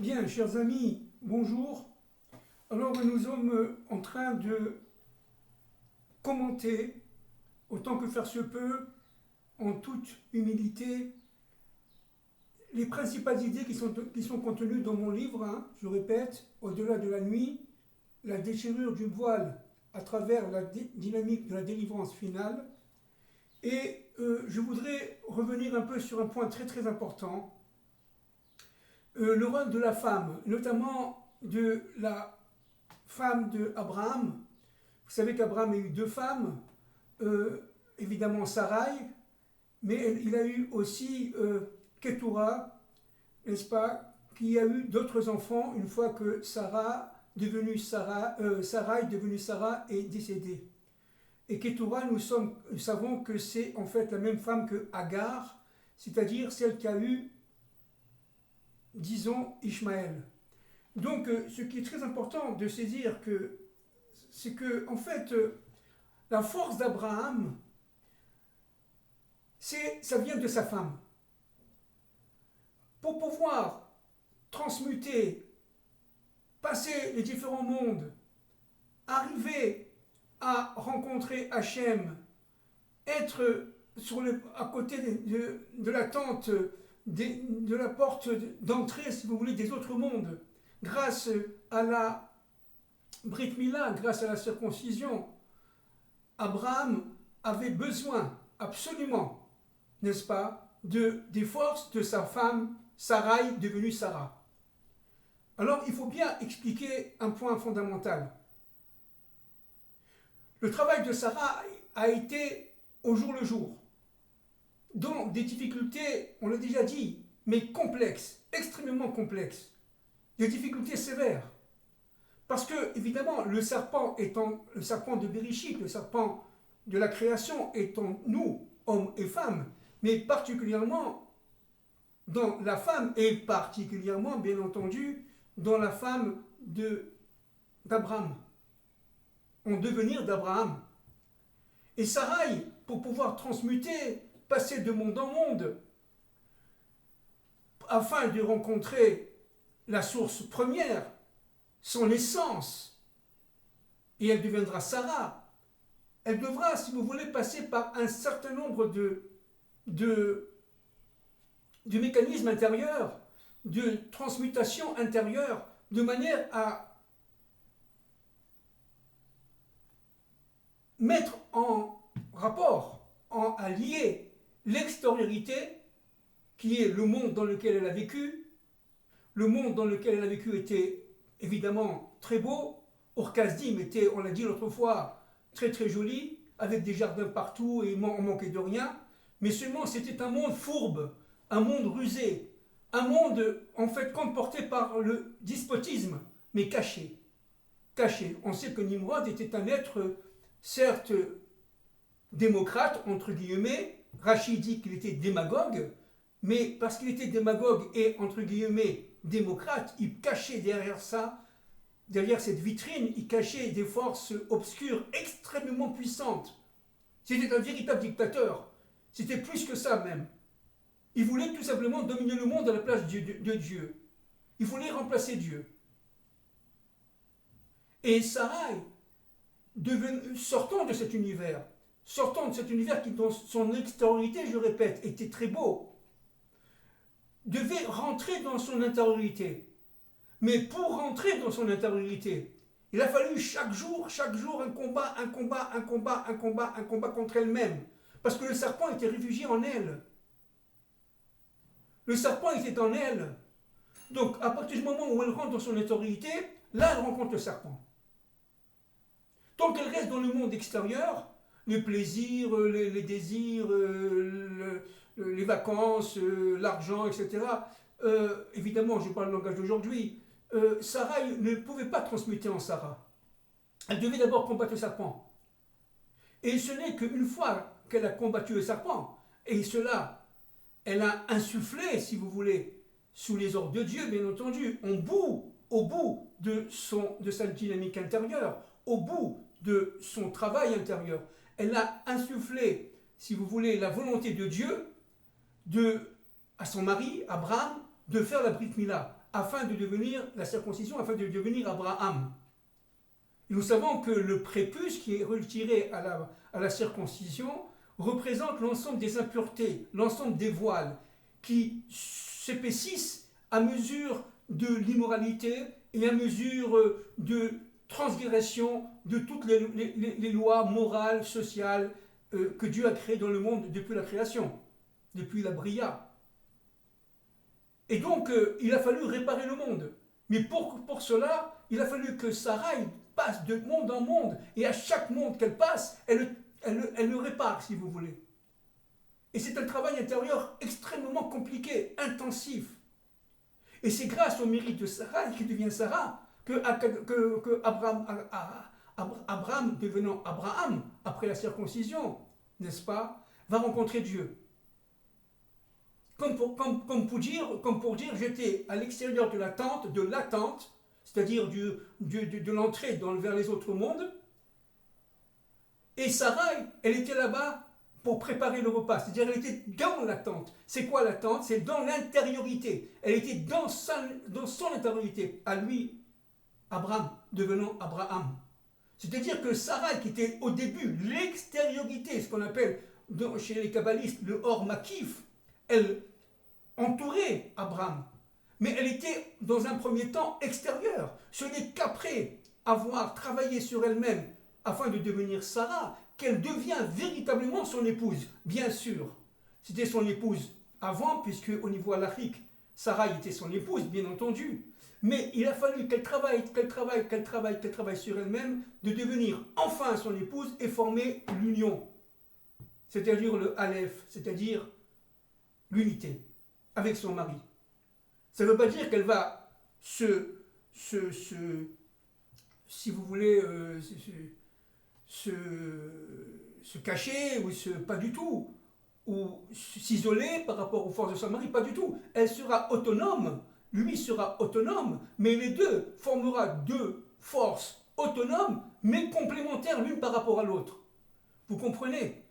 Bien, chers amis, bonjour. Alors nous sommes en train de commenter, autant que faire se peut, en toute humilité, les principales idées qui sont contenues dans mon livre, je répète, Au-delà de la nuit, la déchirure du voile à travers la dynamique de la délivrance finale. Et je voudrais revenir un peu sur un point très très important, le rôle de la femme, notamment de la femme d'Abraham. Vous savez qu'Abraham a eu deux femmes, évidemment Sarai, mais il a eu aussi Ketura, n'est-ce pas, qui a eu d'autres enfants une fois que Sarai, devenue Sarah, est décédée. Et Ketura, nous savons que c'est en fait la même femme que Agar, c'est-à-dire celle qui a eu, disons, Ishmaël. Donc, ce qui est très important de saisir, c'est que, en fait, la force d'Abraham, ça vient de sa femme. Pour pouvoir transmuter, passer les différents mondes, arriver à rencontrer Hachem, être à côté de la tente, de la porte d'entrée, si vous voulez, des autres mondes, grâce à la Brit Mila, grâce à la circoncision, Abraham avait besoin, absolument, n'est-ce pas, des forces de sa femme Sarai, devenue Sarah. Alors, il faut bien expliquer un point fondamental. Le travail de Sarah a été au jour le jour, dans des difficultés, on l'a déjà dit, mais complexes, extrêmement complexes, des difficultés sévères. Parce que, évidemment, le serpent de Bereshit, le serpent de la création, étant nous, hommes et femmes, mais particulièrement dans la femme, et particulièrement, bien entendu, dans la femme d'Abraham, en devenir d'Abraham. Et Sarai, pour pouvoir transmuter, passer de monde en monde, afin de rencontrer la source première, son essence, et elle deviendra Sarah. Elle devra, si vous voulez, passer par un certain nombre de mécanismes intérieurs, de transmutation intérieure, de manière à mettre en rapport, à lier l'extériorité, qui est le monde dans lequel elle a vécu. Le monde dans lequel elle a vécu était évidemment très beau. Orkazdim était, on l'a dit l'autre fois, très très joli, avec des jardins partout et on manquait de rien. Mais seulement c'était un monde fourbe, un monde rusé, un monde en fait comporté par le despotisme, mais caché. Caché. On sait que Nimrod était un être, certes démocrate, entre guillemets. Rachid dit qu'il était démagogue, mais parce qu'il était démagogue et, entre guillemets, démocrate, il cachait derrière ça, derrière cette vitrine, il cachait des forces obscures extrêmement puissantes. C'était un véritable dictateur. C'était plus que ça même. Il voulait tout simplement dominer le monde à la place de Dieu. Il voulait remplacer Dieu. Et Sarai, sortant de cet univers qui dans son extériorité, je répète, était très beau, devait rentrer dans son intériorité. Mais pour rentrer dans son intériorité, il a fallu chaque jour un combat contre elle-même. Parce que le serpent était réfugié en elle. Le serpent était en elle. Donc, à partir du moment où elle rentre dans son intériorité, là, elle rencontre le serpent. Tant qu'elle reste dans le monde extérieur, les plaisirs, les désirs, les vacances, l'argent, etc., évidemment, je parle le langage d'aujourd'hui, Sarai ne pouvait pas transmuter en Sarah. Elle devait d'abord combattre le serpent. Et ce n'est qu'une fois qu'elle a combattu le serpent, et cela, elle a insufflé, si vous voulez, sous les ordres de Dieu, bien entendu, au bout de sa dynamique intérieure, au bout de son travail intérieur. Elle a insufflé, si vous voulez, la volonté de Dieu à son mari, Abraham, de faire la Brit Mila, afin de devenir, la circoncision, afin de devenir Abraham. Et nous savons que le prépuce qui est retiré à la circoncision représente l'ensemble des impuretés, l'ensemble des voiles qui s'épaississent à mesure de l'immoralité et à mesure de transgression de toutes les lois morales, sociales que Dieu a créées dans le monde depuis la création, depuis la Bria. Et donc, il a fallu réparer le monde. Mais pour cela, il a fallu que Sarai passe de monde en monde. Et à chaque monde qu'elle passe, elle le répare, si vous voulez. Et c'est un travail intérieur extrêmement compliqué, intensif. Et c'est grâce au mérite de Sarai, qui devient Sarah, que Abraham, devenant Abraham, après la circoncision, n'est-ce pas, va rencontrer Dieu. Comme pour dire, j'étais à l'extérieur de l'attente, c'est-à-dire de l'entrée vers les autres mondes, et Sarai, elle était là-bas pour préparer le repas, c'est-à-dire elle était dans l'attente. C'est quoi l'attente? C'est dans l'intériorité. Elle était dans son intériorité, à lui, Abraham, devenant Abraham. C'est-à-dire que Sarai, qui était au début l'extériorité, ce qu'on appelle chez les kabbalistes le or makif, elle entourait Abraham. Mais elle était dans un premier temps extérieure. Ce n'est qu'après avoir travaillé sur elle-même afin de devenir Sarah qu'elle devient véritablement son épouse. Bien sûr, c'était son épouse avant, puisque au niveau halachique, Sarah était son épouse, bien entendu. Mais il a fallu qu'elle travaille sur elle-même, de devenir enfin son épouse et former l'union. C'est-à-dire le Aleph, c'est-à-dire l'unité avec son mari. Ça ne veut pas dire qu'elle va si vous voulez, se cacher, ou pas du tout, ou s'isoler par rapport aux forces de son mari, pas du tout. Elle sera autonome, lui sera autonome, mais les deux formera deux forces autonomes, mais complémentaires l'une par rapport à l'autre. Vous comprenez?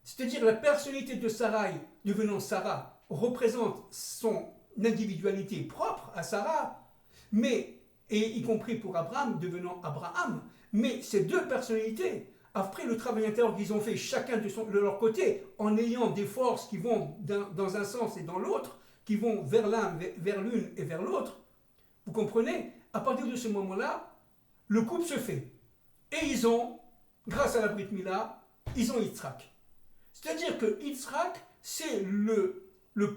C'est-à-dire la personnalité de Sarai, devenant Sarah, représente son individualité propre à Sarah, mais, et y compris pour Abraham, devenant Abraham, mais ces deux personnalités, après le travail intérieur qu'ils ont fait chacun de leur côté, en ayant des forces qui vont dans un sens et dans l'autre, qui vont vers l'un, vers l'une et vers l'autre, vous comprenez? À partir de ce moment-là, le couple se fait. Et ils ont, grâce à la Brit Mila, ils ont Yitzhak. C'est-à-dire que Yitzhak, c'est le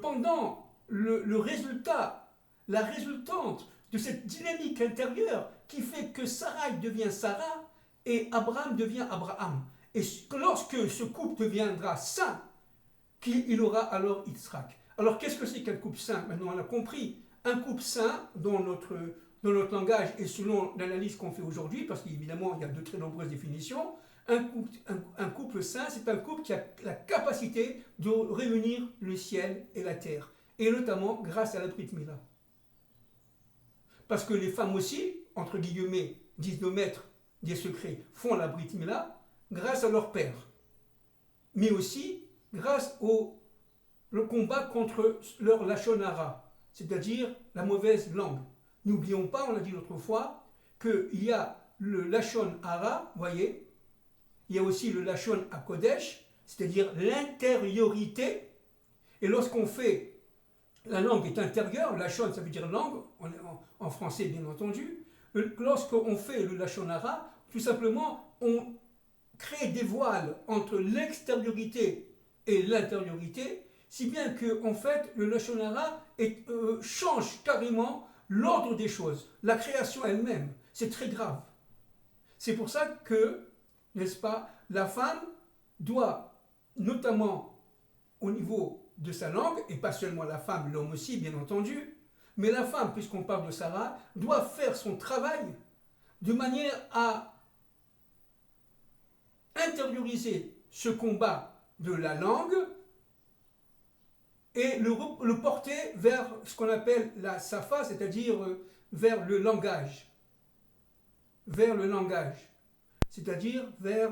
pendant, le résultat, la résultante de cette dynamique intérieure qui fait que Sarai devient Sarah et Abraham devient Abraham. Et lorsque ce couple deviendra saint, il aura alors Yitzhak. Alors qu'est-ce que c'est qu'un couple saint? Maintenant on a compris. Un couple saint, dans notre langage et selon l'analyse qu'on fait aujourd'hui, parce qu'évidemment il y a de très nombreuses définitions, un couple saint, c'est un couple qui a la capacité de réunir le ciel et la terre, et notamment grâce à la Brit Mila. Parce que les femmes aussi, entre guillemets, disent nos maîtres des secrets, font la Brit Mila grâce à leur père, mais aussi grâce le combat contre leur lachon hara, c'est-à-dire la mauvaise langue. N'oublions pas, on l'a dit l'autre fois, qu'il y a le lachon hara, voyez, il y a aussi le lachon hakodesh, c'est-à-dire l'intériorité. Et lorsqu'on fait, la langue est intérieure, lachon ça veut dire langue, en français bien entendu. Lorsqu'on fait le lachon hara, tout simplement, on crée des voiles entre l'extériorité et l'intériorité, si bien que, en fait, le lachon hara change carrément l'ordre des choses, la création elle-même. C'est très grave. C'est pour ça que, n'est-ce pas, la femme doit, notamment au niveau de sa langue, et pas seulement la femme, l'homme aussi, bien entendu, mais la femme, puisqu'on parle de Sarah, doit faire son travail de manière à intérioriser ce combat de la langue et le porter vers ce qu'on appelle la safa, c'est-à-dire vers le langage. Vers le langage. C'est-à-dire vers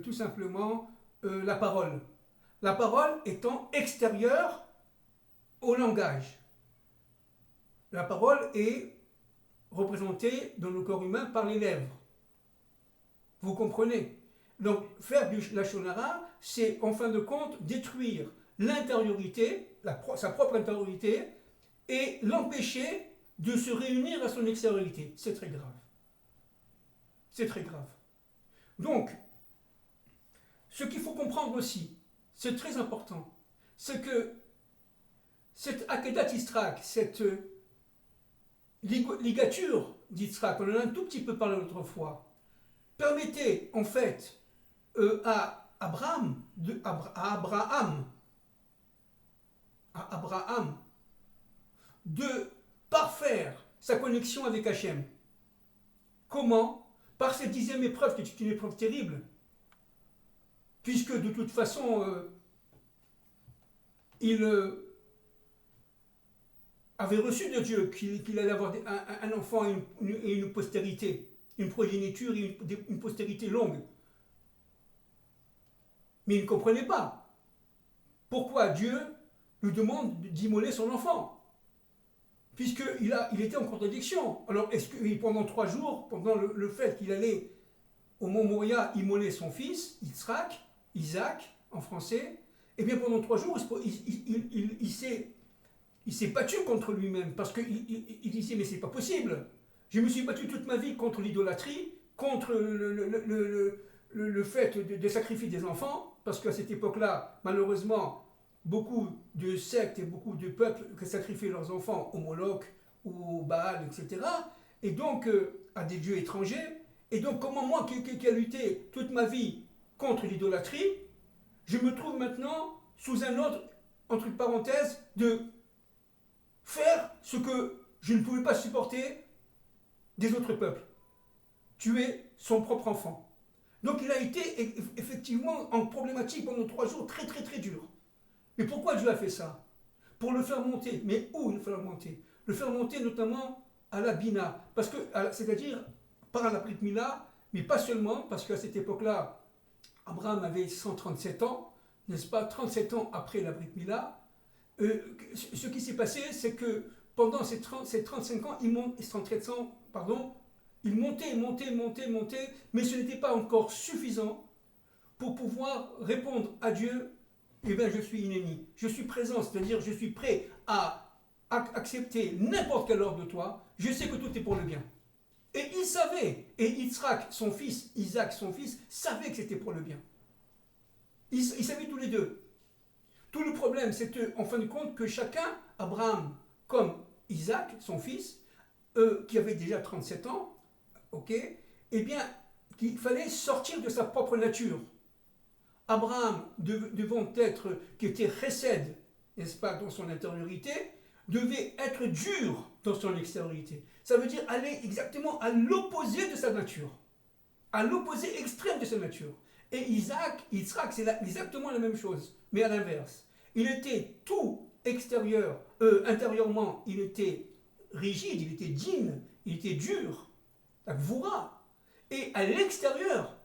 tout simplement la parole. La parole étant extérieure au langage. La parole est représentée dans le corps humain par les lèvres. Vous comprenez? Donc, faire du lachon hara, c'est en fin de compte détruire l'intériorité, sa propre intériorité, et l'empêcher de se réunir à son extériorité. C'est très grave. C'est très grave. Donc, ce qu'il faut comprendre aussi, c'est très important, c'est que cette Akedat Yisrak, cette ligature d'Yisrak, on en a un tout petit peu parlé l'autre fois, permettait en fait à Abraham, de parfaire sa connexion avec Hachem. Comment? Par cette 10e épreuve, qui est une épreuve terrible, puisque de toute façon, il avait reçu de Dieu qu'il allait avoir un enfant et une postérité, une progéniture et une postérité longue. Mais il ne comprenait pas pourquoi Dieu lui demande d'immoler son enfant, puisqu'il était en contradiction. Alors, est-ce que pendant 3 jours, pendant le fait qu'il allait au mont Moria immoler son fils, Isaac, en français, eh bien pendant 3 jours, il s'est battu contre lui-même, parce qu'il disait, mais c'est pas possible. Je me suis battu toute ma vie contre l'idolâtrie, contre le fait de sacrifier des enfants, parce qu'à cette époque-là, malheureusement, beaucoup de sectes et beaucoup de peuples qui sacrifiaient leurs enfants au Moloch ou au Baal, etc. Et donc à des dieux étrangers. Et donc comment moi qui a lutté toute ma vie contre l'idolâtrie, je me trouve maintenant sous un ordre, entre parenthèses, de faire ce que je ne pouvais pas supporter des autres peuples. Tuer son propre enfant. Donc il a été effectivement en problématique pendant 3 jours très très très dur. Mais pourquoi Dieu a fait ça? Pour le faire monter. Mais où le faire monter? Le faire monter notamment à la Bina. Parce que, c'est-à-dire par la Brit Mila, mais pas seulement, parce qu'à cette époque-là, Abraham avait 137 ans, n'est-ce pas? 37 ans après la Brit Mila. Ce qui s'est passé, c'est que pendant ces 35 ans, il montait, mais ce n'était pas encore suffisant pour pouvoir répondre à Dieu. Eh bien, je suis inéni, je suis présent, c'est-à-dire je suis prêt à accepter n'importe quel ordre de toi, je sais que tout est pour le bien. Et il savait, et Isaac, son fils, savait que c'était pour le bien. Ils savaient tous les deux. Tout le problème, c'était en fin de compte que chacun, Abraham comme Isaac, son fils, qui avait déjà 37 ans, ok, eh bien, qu'il fallait sortir de sa propre nature. Abraham, qui était chesed, n'est-ce pas, dans son intériorité, devait être dur dans son extériorité. Ça veut dire aller exactement à l'opposé de sa nature, à l'opposé extrême de sa nature. Et Isaac, c'est exactement la même chose, mais à l'inverse. Il était tout extérieur, intérieurement, il était rigide, il était din, il était dur, la gvoura. Et à l'extérieur,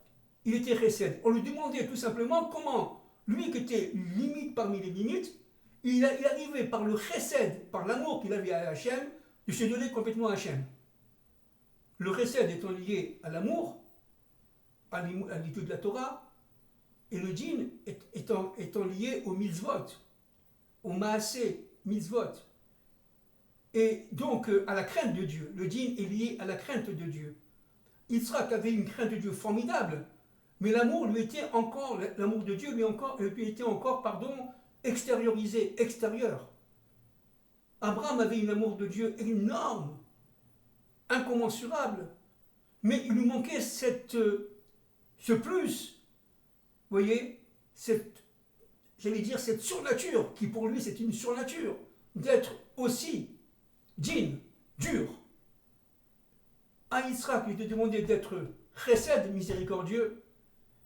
il était chesed. On lui demandait tout simplement comment, lui qui était limite parmi les limites, il arrivait par le chesed, par l'amour qu'il avait à Hachem, de se donner complètement à Hachem. Le chesed étant lié à l'amour, à l'étude de la Torah, et le din étant lié au mitzvot, au maasé, mitzvot. Et donc à la crainte de Dieu. Le din est lié à la crainte de Dieu. Yitzhak avait une crainte de Dieu formidable, mais l'amour de Dieu lui était encore, extériorisé, extérieur. Abraham avait un amour de Dieu énorme, incommensurable, mais il lui manquait ce plus, vous voyez, cette surnature, qui pour lui c'est une surnature, d'être aussi din, dur. À Yitzhak, il était demandé d'être chesed, miséricordieux,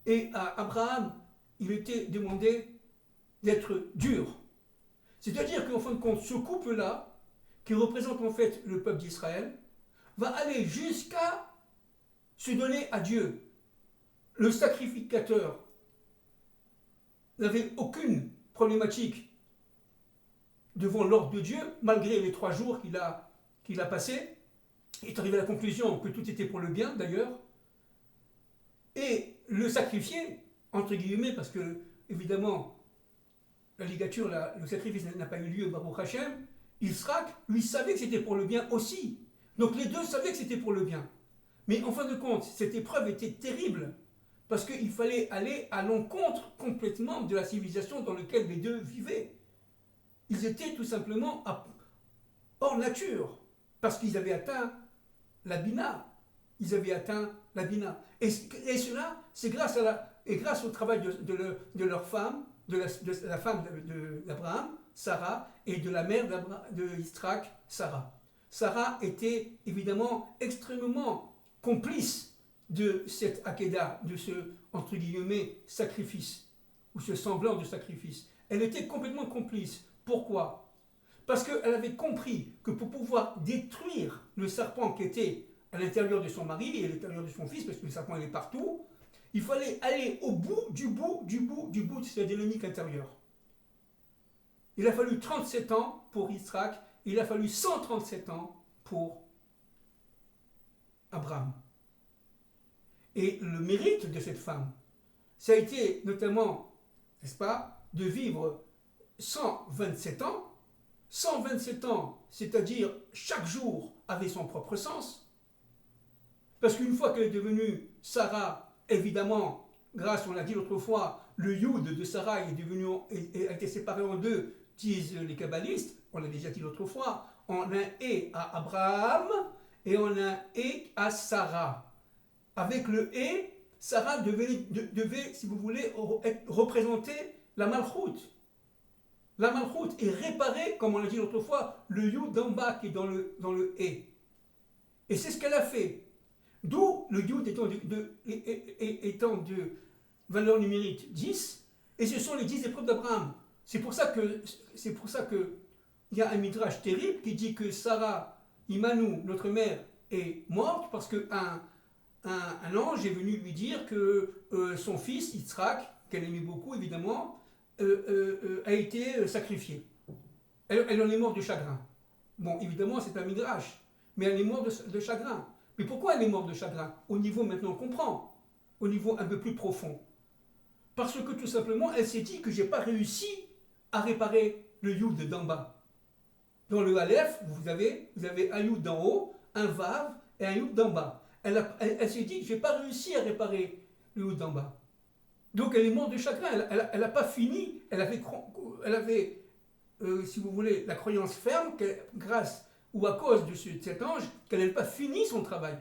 et à Abraham, il était demandé d'être dur. C'est-à-dire qu'en fin de compte, ce couple-là, qui représente en fait le peuple d'Israël, va aller jusqu'à se donner à Dieu. Le sacrificateur n'avait aucune problématique devant l'ordre de Dieu, malgré les 3 jours qu'il a qu'il a passé, il est arrivé à la conclusion que tout était pour le bien d'ailleurs, et le sacrifier, entre guillemets, parce que évidemment la ligature, le sacrifice n'a pas eu lieu, Baruch Hashem, Yitzhak, lui, savait que c'était pour le bien aussi. Donc les deux savaient que c'était pour le bien. Mais en fin de compte, cette épreuve était terrible, parce qu'il fallait aller à l'encontre complètement de la civilisation dans laquelle les deux vivaient. Ils étaient tout simplement hors nature, parce qu'ils avaient atteint la Bina. Ils avaient atteint la Bina. Et cela, c'est grâce au travail de leur femme, de la femme d'Abraham, Sarah, et de la mère de Yitzhak, Sarah. Sarah était évidemment extrêmement complice de cette Akedah, de ce, entre guillemets, sacrifice, ou ce semblant de sacrifice. Elle était complètement complice. Pourquoi? Parce qu'elle avait compris que pour pouvoir détruire le serpent qui était à l'intérieur de son mari et à l'intérieur de son fils, parce que le serpent il est partout, il fallait aller au bout de cette dynamique intérieure. Il a fallu 37 ans pour Yitzhak, il a fallu 137 ans pour Abraham. Et le mérite de cette femme, ça a été notamment, n'est-ce pas, de vivre 127 ans. 127 ans, c'est-à-dire chaque jour avait son propre sens. Parce qu'une fois qu'elle est devenue Sarah, évidemment, grâce, on l'a dit l'autre fois, le Yud de Sarah a été séparé en deux, disent les kabbalistes, on l'a déjà dit l'autre fois, en un et à Abraham et en un et à Sarah. Avec le et, Sarah devait, si vous voulez, représenter la malchoute. La malchoute est réparée, comme on l'a dit l'autre fois, le Yud d'en bas qui est dans le et. Et c'est ce qu'elle a fait. D'où le Yud étant de valeur numérique 10, et ce sont les 10 épreuves d'Abraham. C'est pour ça que il y a un midrash terrible qui dit que Sarah, Imanu, notre mère, est morte parce qu'un ange est venu lui dire que son fils, Yitzhak, qu'elle aimait beaucoup évidemment, a été sacrifié. Elle en est morte de chagrin. Bon, évidemment, c'est un midrash, mais elle est morte de chagrin. Mais pourquoi elle est morte de chagrin? Au niveau, maintenant, on comprend. Au niveau un peu plus profond. Parce que tout simplement, elle s'est dit que je n'ai pas réussi à réparer le Yud d'en bas. Dans le Aleph, vous avez un Yud d'en haut, un Vav et un Yud d'en bas. Elle s'est dit que je n'ai pas réussi à réparer le Yud d'en bas. Donc elle est morte de chagrin. Elle n'a pas fini. Elle avait si vous voulez, la croyance ferme que grâce ou à cause de cet ange, qu'elle n'avait pas fini son travail.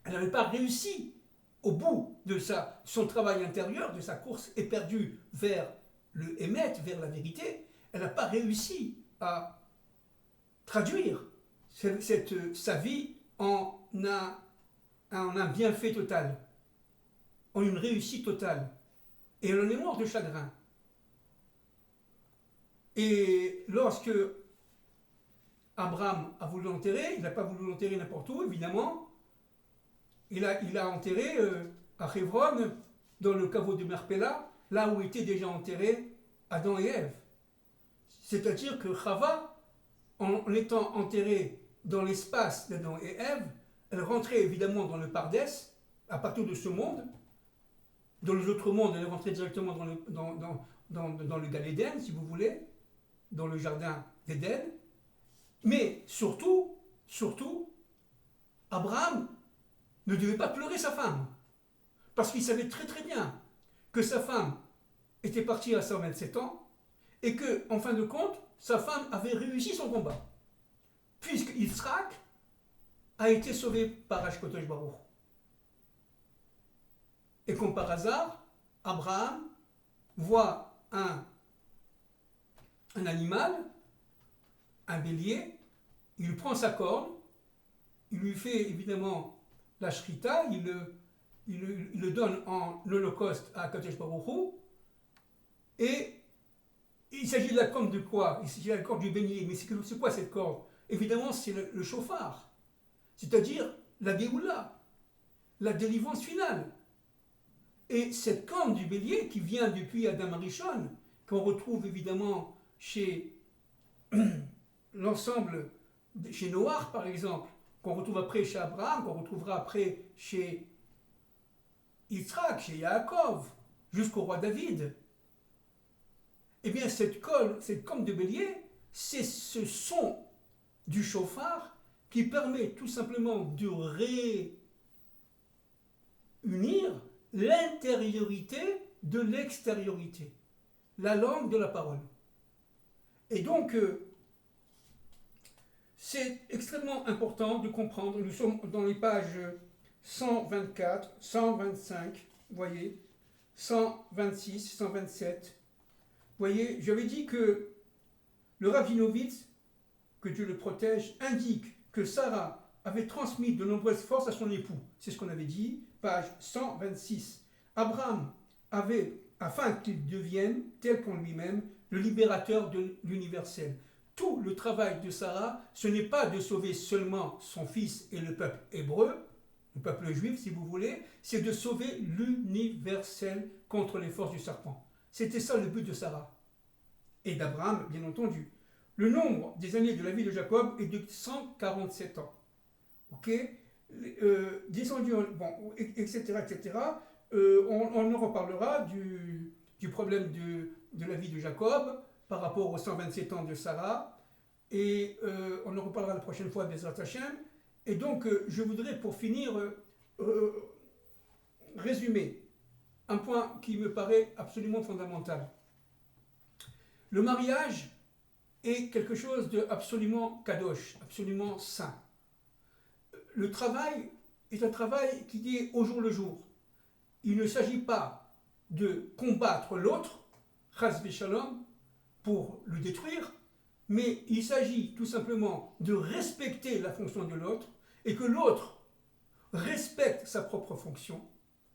Elle n'avait pas réussi au bout de son travail intérieur, de sa course éperdue vers le Hémet, vers la vérité. Elle n'a pas réussi à traduire sa vie en un bienfait total, en une réussite totale. Et elle en est morte de chagrin. Et lorsque Abraham a voulu l'enterrer, il n'a pas voulu l'enterrer n'importe où, évidemment. Il a enterré à Hebron, dans le caveau de Merpella, là où étaient déjà enterrés Adam et Ève. C'est-à-dire que Chava, en étant enterrée dans l'espace d'Adam et Ève, elle rentrait évidemment dans le Pardès, à partir de ce monde. Dans les autres mondes, elle est rentrée directement dans le Gan Eden, si vous voulez, dans le jardin d'Éden. Mais surtout, Abraham ne devait pas pleurer sa femme. Parce qu'il savait très très bien que sa femme était partie à 127 ans et que, en fin de compte, sa femme avait réussi son combat. Puisque Yitzhak a été sauvé par Hashkotosh Baruch. Et comme par hasard, Abraham voit un animal, un bélier, il prend sa corne, il lui fait évidemment la shrita, il le donne en holocauste à Kadosh Baruch Hu, et il s'agit de la corne de quoi? Il s'agit de la corne du bélier, mais c'est quoi cette corne? Évidemment, c'est le shofar, c'est-à-dire la Géoula, la délivrance finale. Et cette corne du bélier qui vient depuis Adam Arishon, qu'on retrouve évidemment chez l'ensemble chez Noach par exemple, qu'on retrouve après chez Abraham, qu'on retrouvera après chez Yitzhak, chez Yaakov, jusqu'au roi David, eh bien cette corne de bélier, c'est ce son du chauffard qui permet tout simplement de réunir l'intériorité de l'extériorité, la langue de la parole. Et donc, c'est extrêmement important de comprendre, nous sommes dans les pages 124, 125, vous voyez, 126, 127. Vous voyez, j'avais dit que le Rabinovitz, que Dieu le protège, indique que Sarah avait transmis de nombreuses forces à son époux. C'est ce qu'on avait dit, page 126. Abraham avait, afin qu'il devienne, tel qu'en lui-même, le libérateur de l'universel. Tout le travail de Sarah, ce n'est pas de sauver seulement son fils et le peuple hébreu, le peuple juif si vous voulez, c'est de sauver l'universel contre les forces du serpent. C'était ça le but de Sarah. Et d'Abraham, bien entendu. Le nombre des années de la vie de Jacob est de 147 ans. Ok, descendu, bon, etc., etc. On en reparlera du problème de la vie de Jacob par rapport aux 127 ans de Sarah. Et on en reparlera la prochaine fois Bezrat Hashem. Et donc, je voudrais pour finir résumer un point qui me paraît absolument fondamental. Le mariage est quelque chose d'absolument kadosh, absolument saint. Le travail est un travail qui est au jour le jour. Il ne s'agit pas de combattre l'autre, chas v'shalom, pour le détruire, mais il s'agit tout simplement de respecter la fonction de l'autre et que l'autre respecte sa propre fonction,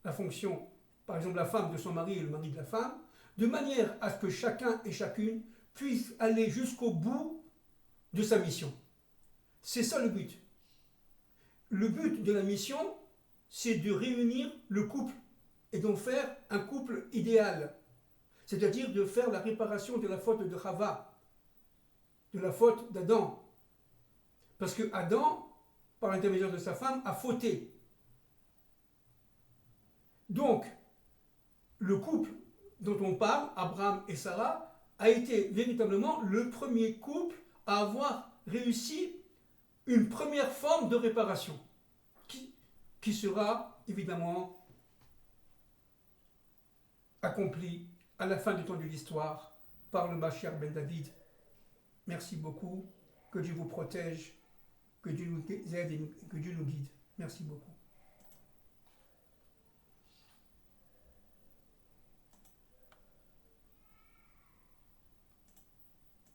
la fonction, par exemple, la femme de son mari et le mari de la femme, de manière à ce que chacun et chacune puisse aller jusqu'au bout de sa mission. C'est ça le but. Le but de la mission, c'est de réunir le couple et d'en faire un couple idéal. C'est-à-dire de faire la réparation de la faute de Chava, de la faute d'Adam. Parce que Adam, par l'intermédiaire de sa femme, a fauté. Donc, le couple dont on parle, Abraham et Sarah, a été véritablement le premier couple à avoir réussi une première forme de réparation, qui sera évidemment accomplie à la fin du temps de l'histoire par le Mashiach ben David. Merci beaucoup, que Dieu vous protège, que Dieu nous aide et que Dieu nous guide. Merci beaucoup.